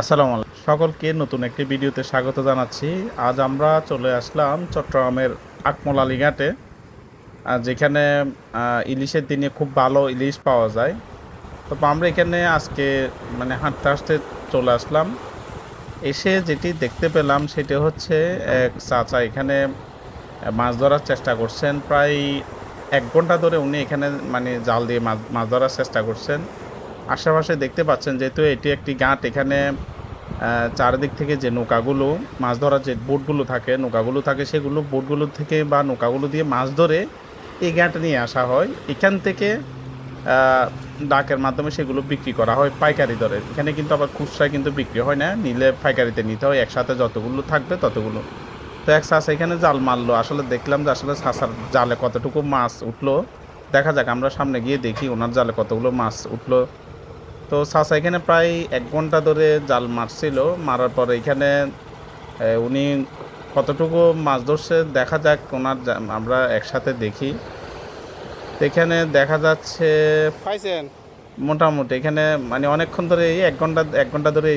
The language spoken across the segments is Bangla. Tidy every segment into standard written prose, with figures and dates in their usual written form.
আসসালামু আলাইকুম সকলকে নতুন একটি ভিডিওতে স্বাগত জানাচ্ছি। আজ আমরা চলে আসলাম চট্টগ্রামের আকমল ঘাটে, যেখানে ইলিশের দিনে খুব ভালো ইলিশ পাওয়া যায়। তো আমরা এখানে আজকে হাঁটতে হাঁটতে চলে আসলাম। এসে যেটি দেখতে পেলাম সেটি হচ্ছে এক চাচা এখানে মাছ ধরার চেষ্টা করছেন। প্রায় 1 ঘন্টা ধরে উনি এখানে জাল দিয়ে মাছ মাছ ধরার চেষ্টা করছেন। আশেপাশে দেখতে পাচ্ছেন যেহেতু এটি একটি ঘাট, এখানে চারিদিক থেকে যে নৌকাগুলো মাছ ধরার যে বোটগুলো থাকে নৌকাগুলো থাকে সেগুলো বোটগুলো থেকে বা নৌকাগুলো দিয়ে মাছ ধরে এই ঘাটে নিয়ে আসা হয়। এখান থেকে ডাকের মাধ্যমে সেগুলো বিক্রি করা হয় পাইকারি দরে। এখানে কিন্তু আবার খুচরায় কিন্তু বিক্রি হয় না, নিলে পাইকারিতে নিতে হয়, একসাথে যতগুলো থাকবে ততগুলো। তো এক চাষা এখানে জাল মারলো, আসলে দেখলাম যে আসলে চাষার জালে কতটুকু মাছ উঠলো। দেখা যাক, আমরা সামনে গিয়ে দেখি ওনার জালে কতগুলো মাছ উঠলো। তো চাচা এখানে প্রায় 1 ঘন্টা ধরে জাল মারছিল, মারার পরে এখানে উনি কতটুকু মাছ ধরছে দেখা যাক, আমরা একসাথে দেখি। তো এখানে দেখা যাচ্ছে পাইছেন? মোটামুটি এখানে অনেকক্ষণ ধরে, এই 1 ঘন্টা ধরে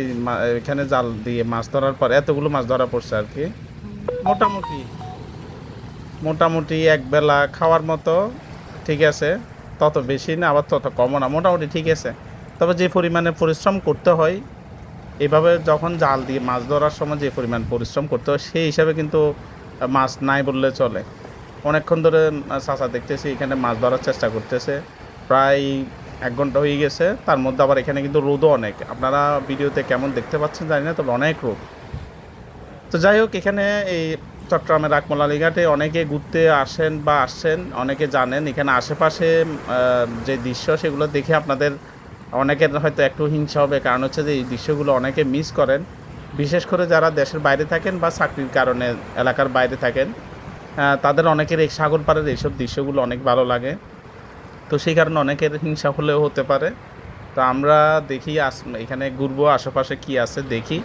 এখানে জাল দিয়ে মাছ ধরার পর এতগুলো মাছ ধরা পড়ছে আর কি। মোটামুটি মোটামুটি এক বেলা খাওয়ার মতো, ঠিক আছে। তত বেশি না আবার তত কমও না, মোটামুটি ঠিক আছে। তবে যে পরিমাণে পরিশ্রম করতে হয় এভাবে যখন জাল দিয়ে মাছ ধরার সময় যে পরিমাণ পরিশ্রম করতে হয় সেই হিসাবে কিন্তু মাছ নাই বললে চলে। অনেকক্ষণ ধরে চাচা দেখতেছি এখানে মাছ ধরার চেষ্টা করতেছে, প্রায় 1 ঘন্টা হয়ে গেছে। তার মধ্যে আবার এখানে কিন্তু রোদও অনেক, আপনারা ভিডিওতে কেমন দেখতে পাচ্ছেন জানি না, তবে অনেক রোদ। তো যাই হোক, এখানে এই চট্টগ্রামের আকমল ঘাটে অনেকে ঘুরতে আসেন বা আসছেন, অনেকে জানেন এখানে আশেপাশে যে দৃশ্য সেগুলো দেখে আপনাদের অনেকের হয়তো একটু হিংসা হবে, কারণ হচ্ছে যে এই দৃশ্যগুলো অনেকে মিস করেন, বিশেষ করে যারা দেশের বাইরে থাকেন বা চাকরির কারণে এলাকার বাইরে থাকেন। তাদের অনেকের এই সাগর পাড়ের এইসব দৃশ্যগুলো অনেক ভালো লাগে, তো সেই কারণে অনেকের হিংসা হলেও হতে পারে। তো আমরা দেখি এখানে ঘুরবো, আশেপাশে কি আছে দেখি,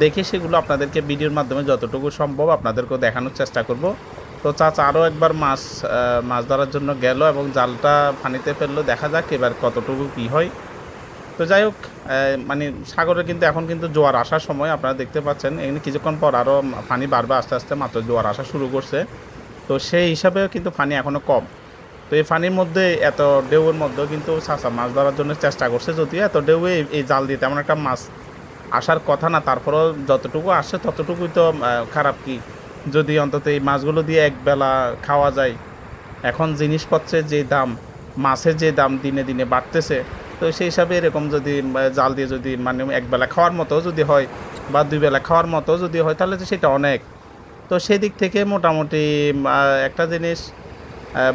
দেখে সেগুলো আপনাদেরকে ভিডিওর মাধ্যমে যতটুকু সম্ভব আপনাদেরকেও দেখানোর চেষ্টা করব। তো চাচা আরও একবার মাছ ধরার জন্য গেল এবং জালটা পানিতে ফেললো, দেখা যাক এবার কতটুকু কী হয়। তো যাই হোক, সাগরে কিন্তু এখন কিন্তু জোয়ার আসার সময়, আপনারা দেখতে পাচ্ছেন এখানে কিছুক্ষণ পর আরও পানি বাড়বে আস্তে আস্তে, মাত্র জোয়ার আসা শুরু করছে। তো সেই হিসাবেও কিন্তু পানি এখনও কম। তো এই পানির মধ্যে এত ঢেউয়ের মধ্যেও কিন্তু চাচা মাছ ধরার জন্য চেষ্টা করছে, যদিও এত ঢেউয়ে এই জাল দিয়ে তেমন একটা মাছ আসার কথা না, তারপরেও যতটুকু আসে ততটুকুই তো খারাপ কি, যদি অন্তত এই মাছগুলো দিয়ে একবেলা খাওয়া যায়। এখন জিনিসপত্রের যে দাম, মাছের যে দাম দিনে দিনে বাড়তেছে, তো সেই হিসাবে এরকম যদি জাল দিয়ে যদি একবেলা খাওয়ার মতো যদি হয় বা 2 বেলা খাওয়ার মতো যদি হয় তাহলে তো সেটা অনেক। তো সেই দিক থেকে মোটামুটি একটা জিনিস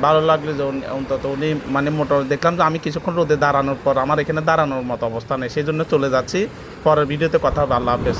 ভালো লাগলো যে অন্তত উনি মোটামুটি দেখলাম যে আমি কিছুক্ষণ রোদে দাঁড়ানোর পর আমার এখানে দাঁড়ানোর মতো অবস্থা নেই, সেই জন্য চলে যাচ্ছি। পরের ভিডিওতে কথা হবে। আল্লাহ হাফেজ।